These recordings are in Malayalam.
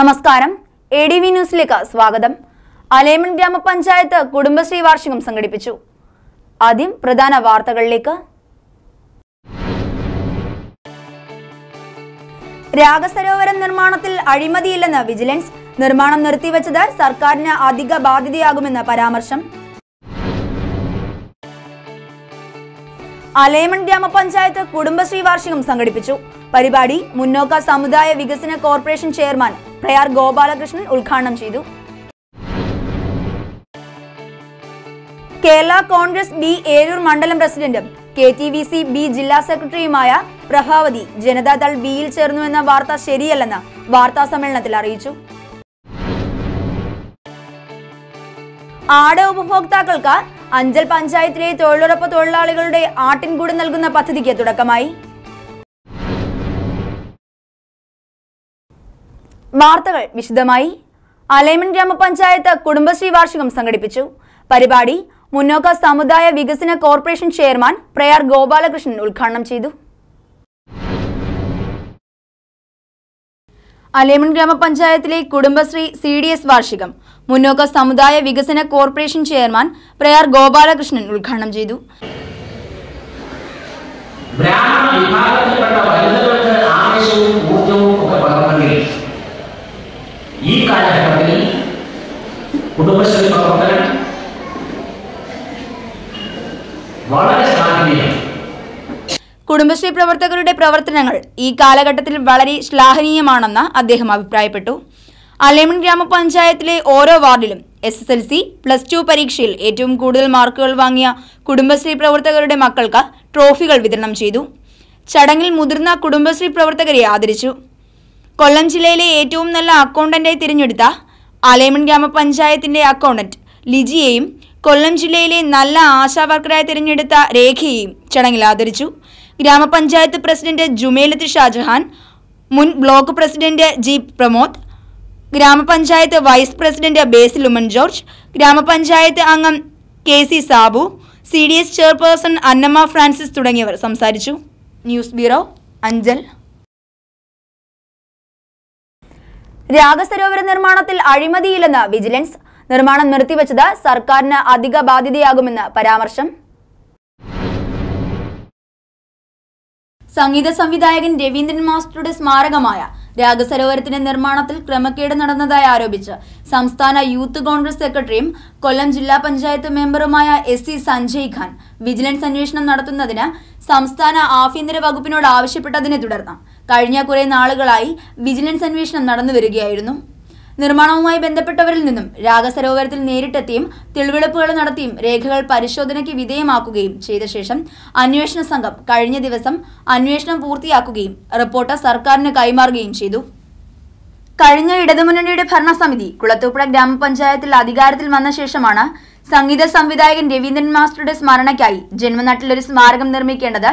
നമസ്കാരം ADV ന്യൂസിലേക്ക് സ്വാഗതം. അലേമൺ ഗ്രാമപഞ്ചായത്ത് കുടുംബശ്രീ വാർഷികം സംഘടിപ്പിച്ചു. ആദ്യം പ്രധാന വാർത്തകളിലേക്ക്. രാഗസരോവരം നിർമ്മാണത്തിൽ അഴിമതിയില്ലെന്ന് വിജിലൻസ്. നിർമ്മാണം നിർത്തിവെച്ചത് സർക്കാരിന് അധിക ബാധ്യതയാകുമെന്ന് പരാമർശം. അലേമൺ ഗ്രാമപഞ്ചായത്ത് കുടുംബശ്രീ വാർഷികം സംഘടിപ്പിച്ചു. പരിപാടി മുന്നോക്ക സമുദായ വികസന കോർപ്പറേഷൻ ചെയർമാൻ പ്രയാർ ഗോപാലകൃഷ്ണൻ ഉദ്ഘാടനം ചെയ്തു. കേരള കോൺഗ്രസ് ബി ഏരൂർ മണ്ഡലം പ്രസിഡന്റും KTVC ബി ജില്ലാ സെക്രട്ടറിയുമായ പ്രഭാവതി ജനതാദൾ ബിയിൽ ചേർന്നുവെന്ന വാർത്ത ശരിയല്ലെന്ന് വാർത്താ സമ്മേളനത്തിൽ അറിയിച്ചു. ആട് ഉപഭോക്താക്കൾക്ക് അഞ്ചൽ പഞ്ചായത്തിലെ തൊഴിലുറപ്പ് തൊഴിലാളികളുടെ ആട്ടിൻകൂട് നൽകുന്ന പദ്ധതിക്ക് തുടക്കമായി. വാർത്തകൾ വിശദമായി. അലേമൺ ഗ്രാമപഞ്ചായത്ത് കുടുംബശ്രീ വാർഷികം സംഘടിപ്പിച്ചു. പരിപാടി മുന്നോക്ക സമുദായ വികസന കോർപ്പറേഷൻ ചെയർമാൻ പ്രയാർ ഗോപാലകൃഷ്ണൻ ഉദ്ഘാടനം ചെയ്തു. അലേമൺ ഗ്രാമപഞ്ചായത്തിലെ കുടുംബശ്രീ CDS വാർഷികം മുന്നോക്ക സമുദായ വികസന കോർപ്പറേഷൻ ചെയർമാൻ പ്രയാർ ഗോപാലകൃഷ്ണൻ ഉദ്ഘാടനം ചെയ്തു. ഈ കാലഘട്ടത്തിൽ കുടുംബശ്രീ പ്രവർത്തനം വളരെ ശ്ലാഘനീയമാണ്. കുടുംബശ്രീ പ്രവർത്തകരുടെ പ്രവർത്തനങ്ങൾ ഈ കാലഘട്ടത്തിൽ വളരെ ശ്ലാഘനീയമാണെന്ന് അദ്ദേഹം അഭിപ്രായപ്പെട്ടു. അലേമൺ ഗ്രാമപഞ്ചായത്തിലെ ഓരോ വാർഡിലും SSLC +2 പരീക്ഷയിൽ ഏറ്റവും കൂടുതൽ മാർക്കുകൾ വാങ്ങിയ കുടുംബശ്രീ പ്രവർത്തകരുടെ മക്കൾക്ക് ട്രോഫികൾ വിതരണം ചെയ്തു. ചടങ്ങിൽ മുതിർന്ന കുടുംബശ്രീ പ്രവർത്തകരെ ആദരിച്ചു. കൊല്ലം ജില്ലയിലെ ഏറ്റവും നല്ല അക്കൗണ്ടന്റായി തിരഞ്ഞെടുത്ത അലേമൺ ഗ്രാമപഞ്ചായത്തിന്റെ അക്കൗണ്ടന്റ് ലിജിയെയും കൊല്ലം ജില്ലയിലെ നല്ല ആശാവർക്കറായി തിരഞ്ഞെടുത്ത രേഖയെയും ചടങ്ങിൽ ആദരിച്ചു. ഗ്രാമപഞ്ചായത്ത് പ്രസിഡന്റ് ജുമേലത്ത് ഷാജഹാൻ, മുൻ ബ്ലോക്ക് പ്രസിഡന്റ് G പ്രമോദ്, ഗ്രാമപഞ്ചായത്ത് വൈസ് പ്രസിഡന്റ് ബേസിൽ ഉമ്മൻ ജോർജ്, ഗ്രാമപഞ്ചായത്ത് അംഗം KC Sabu, CDS chairperson Annamma Francis തുടങ്ങിയവർ സംസാരിച്ചു. News bureau, Anchal. രാഗസരോവര നിർമ്മാണത്തിൽ അഴിമതിയില്ലെന്ന് വിജിലൻസ്. നിർമ്മാണം നിർത്തിവെച്ചത് സർക്കാരിന് അധിക ബാധ്യതയാകുമെന്ന് പരാമർശം. സംഗീത സംവിധായകൻ രവീന്ദ്രൻ മാസ്റ്ററുടെ സ്മാരകമായ രാഗസരോവരത്തിന്റെ നിർമ്മാണത്തിൽ ക്രമക്കേട് നടന്നതായി ആരോപിച്ച് സംസ്ഥാന യൂത്ത് കോൺഗ്രസ് സെക്രട്ടറിയും കൊല്ലം ജില്ലാ പഞ്ചായത്ത് മെമ്പറുമായ SC സഞ്ജയ് ഖാൻ വിജിലൻസ് അന്വേഷണം നടത്തുന്നതിന് സംസ്ഥാന ആഭ്യന്തര വകുപ്പിനോട് ആവശ്യപ്പെട്ടതിനെ തുടർന്ന് കഴിഞ്ഞ കുറെ നാളുകളായി വിജിലൻസ് അന്വേഷണം നടന്നുവരികയായിരുന്നു. നിർമ്മാണവുമായി ബന്ധപ്പെട്ടവരിൽ നിന്നും രാഗസരോവരത്തിൽ നേരിട്ടെത്തിയും തെളിവെടുപ്പുകൾ നടത്തിയും രേഖകൾ പരിശോധനയ്ക്ക് വിധേയമാക്കുകയും ചെയ്ത ശേഷം അന്വേഷണ സംഘം കഴിഞ്ഞ ദിവസം അന്വേഷണം പൂർത്തിയാക്കുകയും റിപ്പോർട്ട് സർക്കാരിന് കൈമാറുകയും ചെയ്തു. കഴിഞ്ഞ ഇടതുമുന്നണിയുടെ ഭരണസമിതി കുളത്തൂപ്പുഴ ഗ്രാമപഞ്ചായത്തിൽ അധികാരത്തിൽ വന്ന ശേഷമാണ് സംഗീത സംവിധായകൻ രവീന്ദ്രൻ മാസ്റ്ററുടെ സ്മരണയ്ക്കായി ജന്മനാട്ടിലൊരു സ്മാരകം നിർമ്മിക്കേണ്ടത്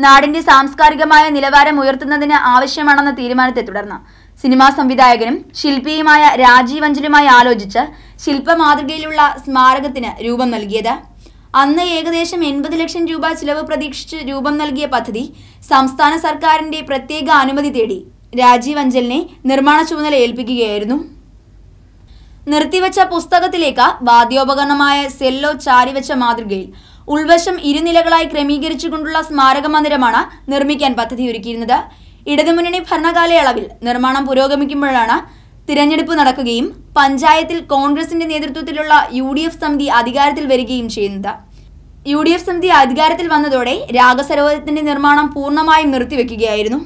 നാടിന്റെ സാംസ്കാരികമായ നിലവാരം ഉയർത്തുന്നതിന് ആവശ്യമാണെന്ന തീരുമാനത്തെ തുടർന്ന് സിനിമാ സംവിധായകനും ശില്പിയുമായ രാജീവ് അഞ്ചലുമായി ആലോചിച്ച് ശില്പ മാതൃകയിലുള്ള സ്മാരകത്തിന് രൂപം നൽകിയത്. അന്ന് ഏകദേശം 80 ലക്ഷം രൂപ ചിലവ് പ്രതീക്ഷിച്ച് രൂപം നൽകിയ പദ്ധതി സംസ്ഥാന സർക്കാരിന്റെ പ്രത്യേക അനുമതി തേടി രാജീവ് അഞ്ചലിനെ നിർമ്മാണ ചുമതല ഏൽപ്പിക്കുകയായിരുന്നു. നിർത്തിവെച്ച പുസ്തകത്തിലേക്ക് വാദ്യോപകരണമായ സെല്ലോ ചാരിവെച്ച മാതൃകയിൽ ഉൾവശം ഇരുനിലകളായി ക്രമീകരിച്ചുകൊണ്ടുള്ള സ്മാരക മന്ദിരമാണ് നിർമ്മിക്കാൻ പദ്ധതിയൊരുക്കിയിരുന്നത്. ഇടതുമുന്നണി ഭരണകാലയളവിൽ നിർമ്മാണം പുരോഗമിക്കുമ്പോഴാണ് തിരഞ്ഞെടുപ്പ് നടക്കുകയും പഞ്ചായത്തിൽ കോൺഗ്രസിന്റെ നേതൃത്വത്തിലുള്ള UDF സമിതി അധികാരത്തിൽ വരികയും ചെയ്യുന്നത്. UDF സമിതി അധികാരത്തിൽ വന്നതോടെ രാഗസരോവരത്തിന്റെ നിർമ്മാണം പൂർണ്ണമായും നിർത്തിവെക്കുകയായിരുന്നു.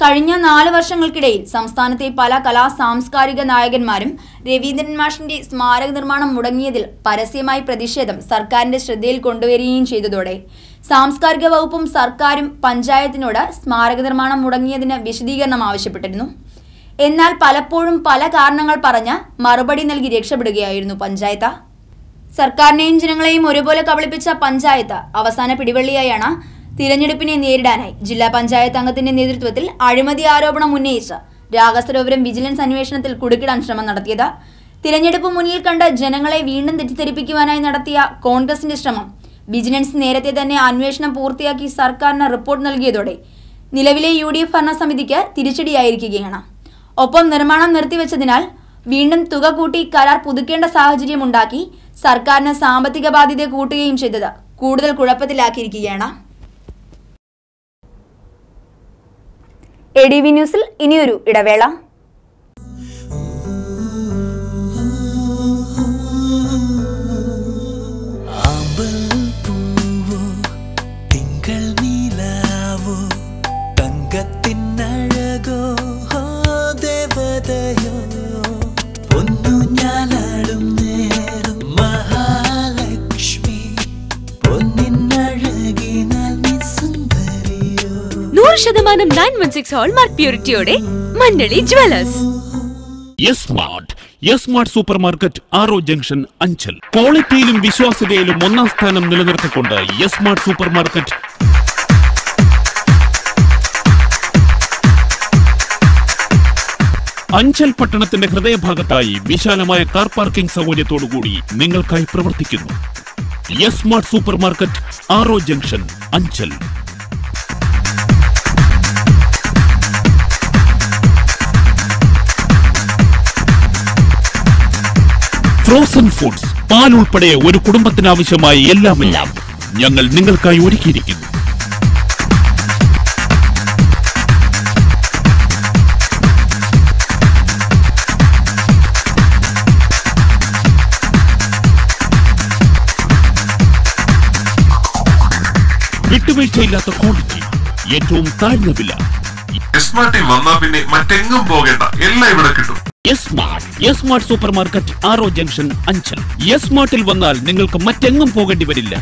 കഴിഞ്ഞ 4 വർഷങ്ങൾക്കിടയിൽ സംസ്ഥാനത്തെ പല കലാ സാംസ്കാരിക നായകന്മാരും രവീന്ദ്രൻ മാഷിന്റെ സ്മാരക നിർമ്മാണം മുടങ്ങിയതിൽ പരസ്യമായി പ്രതിഷേധം സർക്കാരിന്റെ ശ്രദ്ധയിൽ കൊണ്ടുവരികയും ചെയ്തതോടെ സാംസ്കാരിക വകുപ്പും സർക്കാരും പഞ്ചായത്തിനോട് സ്മാരക നിർമ്മാണം മുടങ്ങിയതിന് വിശദീകരണം ആവശ്യപ്പെട്ടിരുന്നു. എന്നാൽ പലപ്പോഴും പല കാരണങ്ങൾ പറഞ്ഞ് മറുപടി നൽകി രക്ഷപ്പെടുകയായിരുന്നു പഞ്ചായത്ത്. സർക്കാരിനെയും ജനങ്ങളെയും ഒരുപോലെ കബളിപ്പിച്ച പഞ്ചായത്ത് അവസാന പിടിവള്ളിയായാണ് തിരഞ്ഞെടുപ്പിനെ നേരിടാനായി ജില്ലാ പഞ്ചായത്ത് അംഗത്തിന്റെ നേതൃത്വത്തിൽ അഴിമതി ആരോപണം ഉന്നയിച്ച് രാഗസരോവരം വിജിലൻസ് അന്വേഷണത്തിൽ കുടുക്കിടാൻ ശ്രമം നടത്തിയത്. തിരഞ്ഞെടുപ്പ് മുന്നിൽ കണ്ട് ജനങ്ങളെ വീണ്ടും തെറ്റിദ്ധരിപ്പിക്കുവാനായി നടത്തിയ കോൺഗ്രസിന്റെ ശ്രമം വിജിലൻസ് നേരത്തെ തന്നെ അന്വേഷണം പൂർത്തിയാക്കി സർക്കാരിന് റിപ്പോർട്ട് നൽകിയതോടെ നിലവിലെ UDF ഭരണസമിതിക്ക് തിരിച്ചടിയായിരിക്കുകയാണ്. ഒപ്പം നിർമ്മാണം നിർത്തിവെച്ചതിനാൽ വീണ്ടും തുക കൂട്ടി കരാർ പുതുക്കേണ്ട സാഹചര്യമുണ്ടാക്കി സർക്കാരിന് സാമ്പത്തിക ബാധ്യത കൂട്ടുകയും ചെയ്തത് കൂടുതൽ കുഴപ്പത്തിലാക്കിയിരിക്കുകയാണ്. ADV ന്യൂസിൽ ഇനിയൊരു ഇടവേള. ശതമാനം 916 ഹോൾമാർക്ക് പ്യൂരിറ്റിയോടെ മണ്ണളി ജ്വല്ലേഴ്സ്. യെസ്മാർട്ട് സൂപ്പർ മാർക്കറ്റ് ആറോ ജംഗ്ഷൻ അഞ്ചൽ. ക്വാളിറ്റിയിലും വിശ്വാസ്യതയിലും ഒന്നാം സ്ഥാനം നിലനിർത്തിക്കൊണ്ട് യെസ്മാർട്ട് സൂപ്പർ മാർക്കറ്റ് അഞ്ചൽ പട്ടണത്തിന്റെ ഹൃദയഭാഗത്തായി വിശാലമായ കാർ പാർക്കിംഗ് സൗകര്യത്തോടുകൂടി നിങ്ങൾക്കായി പ്രവർത്തിക്കുന്നു. യെസ്മാർട്ട് സൂപ്പർ മാർക്കറ്റ് ആറോ ജംഗ്ഷൻ അഞ്ചൽ. ഫ്രോസൺ ഫുഡ്സ്, പാൽ ഉൾപ്പെടെ ഒരു കുടുംബത്തിന് ആവശ്യമായ എല്ലാം ഞങ്ങൾ നിങ്ങൾക്കായി ഒരുക്കിയിരിക്കുന്നു. വിട്ടുവീഴ്ചയില്ലാത്ത ക്വാളിറ്റി, ഏറ്റവും താഴ്ന്ന വില. യെസ്മാർട്ടിൽ വന്നാൽ പിന്നെ മറ്റെങ്ങും പോകേണ്ട, എല്ലാം ഇവിടെ കിട്ടും. യെസ്മാർട്ട് സൂപ്പർ മാർക്കറ്റ് ആറോ ജംഗ്ഷൻ അഞ്ചൽ. യെസ്മാർട്ടിൽ വന്നാൽ നിങ്ങൾക്ക് മറ്റെങ്ങും പോകേണ്ടി വരില്ല.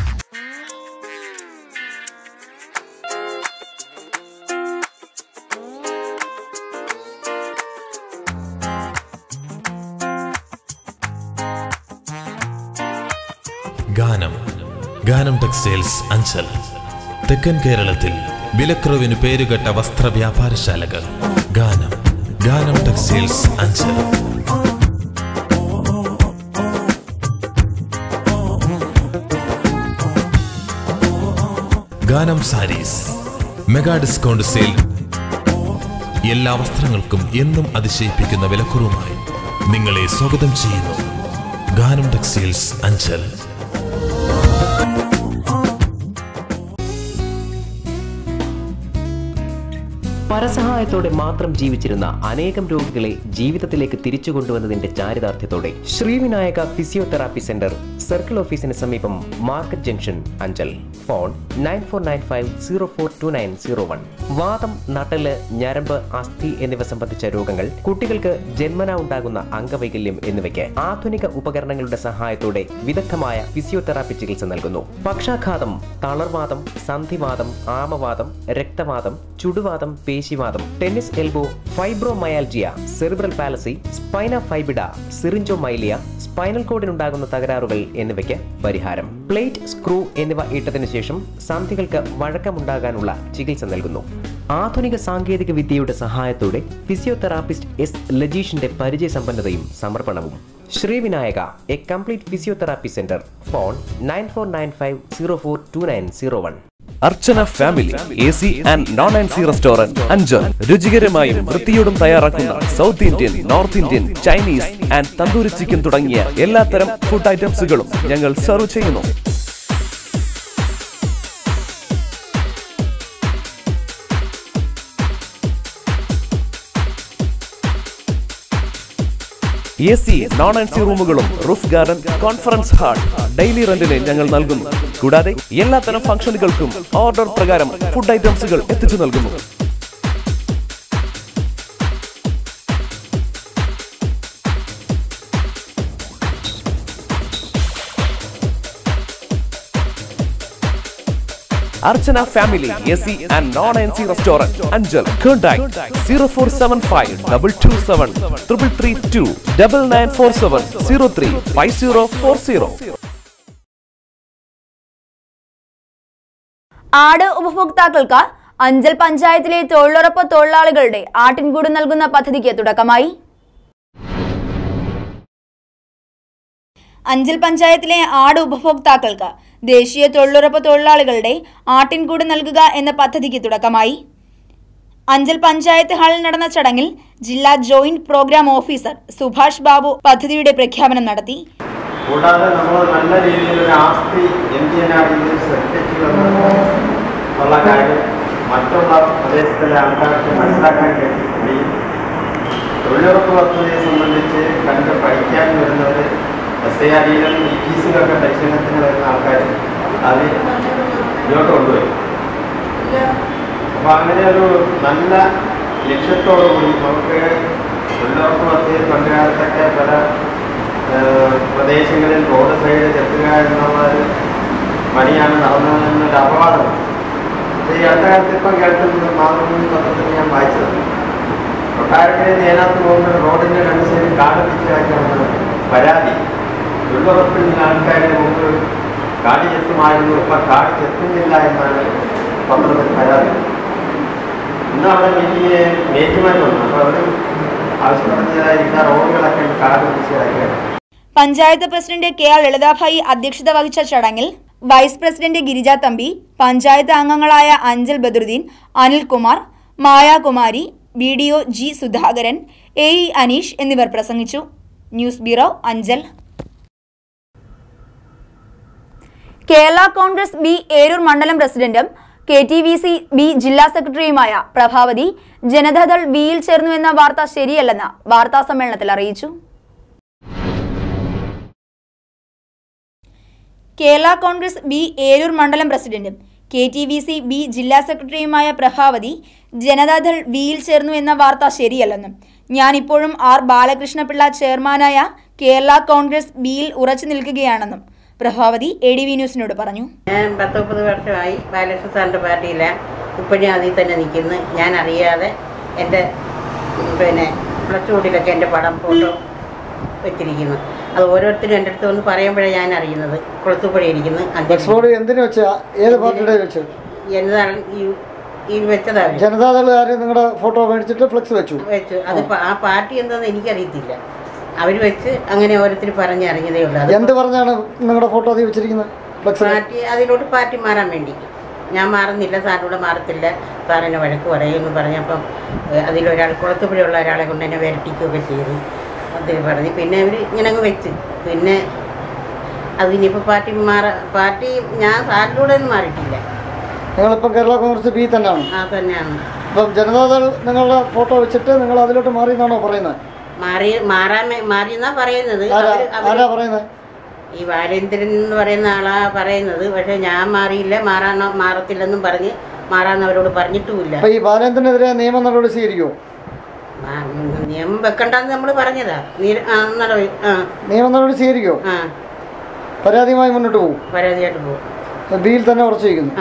ഗാനം ടെക്സ്റ്റൈൽസ് അഞ്ചൽ. തെക്കൻ കേരളത്തിൽ വിലക്കുറവിന് പേരുകെട്ട വസ്ത്ര വ്യാപാരശാലകൾ. ഗാനം ടെക്സ്റ്റൈൽസ് അഞ്ചൽ. ഗാനം സാരീസ് മെഗാ ഡിസ്കൗണ്ട് സെയിൽ. എല്ലാ വസ്ത്രങ്ങൾക്കും എന്നും അതിശയിപ്പിക്കുന്ന വിലക്കുറവുമായി നിങ്ങളെ സ്വാഗതം ചെയ്യുന്നു. ഗാനം ടെക്സ്റ്റൈൽസ് അഞ്ചൽ. പരസഹായത്തോടെ മാത്രം ജീവിച്ചിരുന്ന അനേകം രോഗികളെ ജീവിതത്തിലേക്ക് തിരിച്ചു കൊണ്ടുവന്നതിന്റെ ചാരിതാർത്ഥ്യത്തോടെ ശ്രീവിനായക ഫിസിയോതെറാപ്പി സെന്റർ, സർക്കിൾ ഓഫീസിന് സമീപം, മാർക്കറ്റ് ജംഗ്ഷൻ, അഞ്ചൽ. ഫോൺ 9495042901. വാതം, നട്ടല്, ഞരമ്പ്, അസ്ഥി എന്നിവ സംബന്ധിച്ച രോഗങ്ങൾ, കുട്ടികൾക്ക് ജന്മനാ ഉണ്ടാകുന്ന അംഗവൈകല്യം എന്നിവയ്ക്ക് ആധുനിക ഉപകരണങ്ങളുടെ സഹായത്തോടെ വിദഗ്ധമായ ഫിസിയോതെറാപ്പി ചികിത്സ നൽകുന്നു. പക്ഷാഘാതം, തളർവാദം, സന്ധിവാദം, ആമവാദം, രക്തവാദം, ചുടുവാദം, പേശിവാദം, tennis elbow, fibromyalgia, cerebral palsy, spina bifida, syringomyelia, spinal കോഡിനുണ്ടാകുന്ന തകരാറുകൾ എന്നിവയ്ക്ക് പരിഹാരം. പ്ലേറ്റ്, സ്ക്രൂ എന്നിവ ഇട്ടതിനു ശേഷം സന്ധികൾക്ക് വഴക്കമുണ്ടാകാനുള്ള ചികിത്സ നൽകുന്നു. ആധുനിക സാങ്കേതിക വിദ്യയുടെ സഹായത്തോടെ ഫിസിയോതെറാപ്പിസ്റ്റ് എസ് ലജീഷിന്റെ പരിചയസമ്പന്നതയും സമർപ്പണവും. Srivinayaka, a complete physiotherapy centre. Phone 9495042901. Archana family AC and non-AC restaurant Anchal. രുചികരമായും വൃത്തിയോടും തയ്യാറാക്കുന്ന south Indian, north Indian, Chinese and tandoori chicken തുടങ്ങിയ എല്ലാത്തരം ഫുഡ് ഐറ്റംസുകളും ഞങ്ങൾ സെർവ് ചെയ്യുന്നു. AC, non-AC റൂമുകളും roof garden, conference hall, daily റെന്റിന് ഞങ്ങൾ നൽകുന്നു. കൂടാതെ എല്ലാത്തരം ഫംഗ്ഷനുകൾക്കും ഓർഡർ പ്രകാരം ഫുഡ് ഐറ്റംസുകൾ എത്തിച്ചു നൽകുന്നു. Archana family AC and non-AC restaurant Anchal. Contact 0475227332 9947035040. ആട് ഉപഭോക്താക്കൾക്ക് അഞ്ചൽ പഞ്ചായത്തിലെ തൊഴിലുറപ്പ് തൊഴിലാളികളുടെ ആട്ടിൻകൂട് നൽകുന്ന പദ്ധതിക്ക് തുടക്കമായി. അഞ്ചൽ പഞ്ചായത്തിലെ ആട് ഉപഭോക്താക്കൾക്ക് ദേശീയ തൊഴിലുറപ്പ് തൊഴിലാളികളുടെ ആട്ടിൻകൂട് നൽകുക എന്ന പദ്ധതിക്ക് തുടക്കമായി. അഞ്ചൽ പഞ്ചായത്ത് ഹാളിൽ നടന്ന ചടങ്ങിൽ ജില്ലാ joint programme officer Subhash Babu പദ്ധതിയുടെ പ്രഖ്യാപനം നടത്തി. കൂടാതെ നമ്മൾ നല്ല രീതിയിൽ ഒരു ആസ്തി സൃഷ്ടിച്ചുള്ള കാര്യം മറ്റുള്ള പ്രദേശത്തിലെ ആൾക്കാർക്ക് മനസ്സിലാക്കാൻ കഴിയും. തൊഴിലുറപ്പ് പദ്ധതിയെ സംബന്ധിച്ച് കണ്ട് പഠിക്കാൻ വരുന്നത് SIRയിലും EPCയിലൊക്കെ പരിശീലനത്തിന് വരുന്ന ആൾക്കാർ അത് ഇങ്ങോട്ട് കൊണ്ടുവരും. അപ്പോൾ അങ്ങനെ ഒരു നല്ല ലക്ഷ്യത്തോടുകൂടി നമുക്ക് തൊഴിലുറപ്പ് പദ്ധതി പണ്ടുകാലത്തൊക്കെ പല പ്രദേശങ്ങളിൽ റോഡ് സൈഡ് ചെത്തുക എന്നുള്ള ഒരു പണിയാണ് നടന്നതെന്നൊരു അപവാദം ഈ അടുത്ത കാലത്ത് ഇപ്പം കേൾക്കുന്നത് മാതൃഭൂമി പത്രത്തിൽ ഞാൻ വായിച്ചത്. കൊട്ടാരക്കര നേനാത്ത് പോകുന്ന റോഡിൻ്റെ 2 സൈഡിൽ കാട് പിടിച്ചാക്കിയാണ് പരാതി. തൊഴിലുറപ്പിൽ ആൾക്കാർ മുമ്പ് കാട് ചെത്തുമായിരുന്നു, ഇപ്പം കാട് ചെത്തുന്നില്ല എന്നാണ് പത്രത്തിൽ പരാതി. ഇന്ന് അവിടെ മേറ്റുമാൻ വന്നു. അപ്പോൾ അവർ ആവശ്യപ്പെടുന്നതായിരിക്കുന്ന റോഡുകളൊക്കെ കാട് പിടിച്ചാക്കിയാണ്. പഞ്ചായത്ത് പ്രസിഡന്റ് KR ലളിതാഭായി അധ്യക്ഷത വഹിച്ച ചടങ്ങിൽ വൈസ് പ്രസിഡന്റ് ഗിരിജ തമ്പി, പഞ്ചായത്ത് അംഗങ്ങളായ Anchal Badaruddin, Anilkumar, Mayakumari, BDO G Sudhakaran, AE Aneesh എന്നിവർ പ്രസംഗിച്ചു. News bureau, Anchal. Kerala Congress B Eroor മണ്ഡലം പ്രസിഡന്റും KTVC B ജില്ലാ സെക്രട്ടറിയുമായ പ്രഭാവതി ജനതാദൾ Bയിൽ ചേർന്നുവെന്ന വാർത്ത ശരിയല്ലെന്ന് വാർത്താ സമ്മേളനത്തിൽ അറിയിച്ചു. കേരള കോൺഗ്രസ് B ഏരൂർ മണ്ഡലം പ്രസിഡന്റും KTVC B ജില്ലാ സെക്രട്ടറിയുമായ പ്രഭാവതി ജനതാദൾ Bയിൽ ചേർന്നു എന്ന വാർത്ത ശരിയല്ലെന്നും ഞാനിപ്പോഴും R ബാലകൃഷ്ണപിള്ള ചെയർമാനായ കേരള കോൺഗ്രസ് Bയിൽ ഉറച്ചു നിൽക്കുകയാണെന്നും പ്രഭാവതി ADV ന്യൂസിനോട് പറഞ്ഞു. ഞാൻ 10-30 വർഷമായി ബാലകൃഷ്ണ സാറിൻ്റെ പാർട്ടിയിലാണ്. ഇപ്പോഴും അതിൽ തന്നെ നിൽക്കുന്നു. ഞാൻ അറിയാതെ എൻ്റെ പ്ലസ് ടൂട്ടിലൊക്കെ എൻ്റെ പടം ഫോട്ടോ വെച്ചിരിക്കുന്നു. അത് ഓരോരുത്തരും എൻ്റെ അടുത്ത് വന്ന് പറയുമ്പോഴേ ഞാൻ അറിയുന്നത്. കുളത്തുപുഴ ഇരിക്കുന്നു. എന്തിനു വെച്ചാൽ ഏത് പാർട്ടിയുടെ വെച്ചു? ജനതാദൾ നിങ്ങളുടെ ഫോട്ടോ മേടിച്ചിട്ട് ഫ്ലെക്സ് വെച്ചു. അത് ആ പാർട്ടി എന്താണെന്ന് എനിക്കറിയത്തില്ല. അവർ വെച്ച് അങ്ങനെ ഓരോരുത്തർ പറഞ്ഞറിഞ്ഞതേ ഉള്ളൂ. എന്ത് പറഞ്ഞാണ് നിങ്ങളുടെ ഫോട്ടോ അതിൽ വെച്ചിരിക്കുന്നത്? പാർട്ടി അതിലോട്ട് പാർട്ടി മാറാൻ വേണ്ടി. ഞാൻ മാറുന്നില്ല, സാറിനൂടെ മാറത്തില്ല, സാറിനെ വഴക്ക് പറയുമെന്ന് പറഞ്ഞപ്പം അതിലൊരാൾ കുളത്തുപുഴയുള്ള ഒരാളെ കൊണ്ട് എന്നെ വരട്ടിക്കുകയൊക്കെ ചെയ്തു. അതിൽ പറഞ്ഞ് പിന്നെ അവർ ഇങ്ങനെ അങ്ങ് വെച്ച് പിന്നെ അതിനിപ്പോൾ പാർട്ടി ഞാൻ സാറിലൂടെ ഒന്നും മാറിയിട്ടില്ല. നിങ്ങളിപ്പം കേരള കോൺഗ്രസ് B തന്നെയാണ്? ആ തന്നെയാണ്. അപ്പം ജനതാദൾ നിങ്ങളുടെ ഫോട്ടോ വെച്ചിട്ട് നിങ്ങൾ അതിലോട്ട് മാറിയെന്നാണോ പറയുന്നത്? മാറിയെന്നാ പറയുന്നത്. ആരാ പറയുന്നത്? ഈ ബാലേന്ദ്രൻ എന്ന് പറയുന്ന ആളാ പറയുന്നത്. പക്ഷെ ഞാൻ മാറിയില്ല, മാറത്തില്ലെന്നും പറഞ്ഞ് മാറാന്ന് അവരോട് പറഞ്ഞിട്ടുമില്ല. ഈ ബാലേന്ദ്രനെതിരെ നിയമ നടപടി സ്വീകരിക്കുമോ? നിയമം വെക്കണ്ടെന്ന് നമ്മൾ പറഞ്ഞതാ. നിയമ നടപടി സ്വീകരിക്കുമോ? പരാതിയുമായി മുന്നോട്ട് പോകും? പരാതിയായിട്ട് പോകും. Bയിൽ തന്നെ ഉറച്ചിരിക്കുന്നു.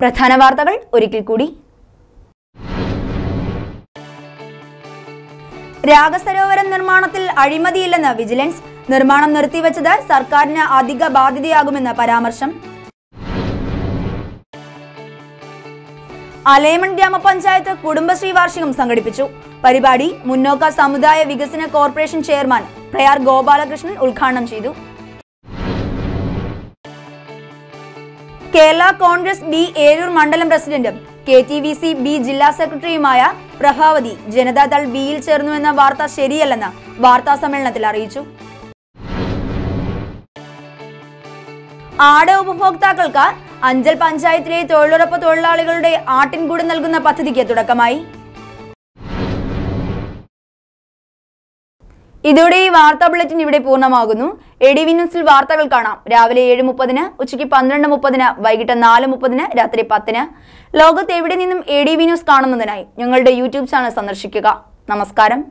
പ്രധാന വാർത്തകൾ ഒരിക്കൽ കൂടി. രാഗസരോവരം നിർമ്മാണത്തിൽ അഴിമതിയില്ലെന്ന് വിജിലൻസ്. നിർമ്മാണം നിർത്തിവെച്ചത് സർക്കാരിന് അധിക ബാധ്യതയാകുമെന്ന പരാമർശം. അലേമൺ ഗ്രാമപഞ്ചായത്ത് കുടുംബശ്രീ വാർഷികം സംഘടിപ്പിച്ചു. പരിപാടി മുന്നോക്ക സമുദായ വികസന കോർപ്പറേഷൻ ചെയർമാൻ പ്രയാർ ഗോപാലകൃഷ്ണൻ ഉദ്ഘാടനം ചെയ്തു. കേരള കോൺഗ്രസ് B ഏരൂർ മണ്ഡലം പ്രസിഡന്റും KTVC B ജില്ലാ സെക്രട്ടറിയുമായ പ്രഭാവതി ജനതാദൾ Bയിൽ ചേർന്നുവെന്ന വാർത്ത ശരിയല്ലെന്ന് വാർത്താ സമ്മേളനത്തിൽ അറിയിച്ചു. ആട് ഉപഭോക്താക്കൾക്ക് അഞ്ചൽ പഞ്ചായത്തിലെ തൊഴിലുറപ്പ് തൊഴിലാളികളുടെ ആട്ടിൻകൂട് നൽകുന്ന പദ്ധതിക്ക് തുടക്കമായി. ഇതോടെ ഈ വാർത്താ ബുള്ളറ്റിൻ ഇവിടെ പൂർണ്ണമാകുന്നു. ADV ന്യൂസിൽ വാർത്തകൾ കാണാം രാവിലെ 7:30, ഉച്ചയ്ക്ക് 12:30, വൈകിട്ട് 4:30, രാത്രി 10. ലോകത്ത് എവിടെ നിന്നും ADV ന്യൂസ് കാണുന്നതിനായി ഞങ്ങളുടെ YouTube ചാനൽ സന്ദർശിക്കുക. നമസ്കാരം.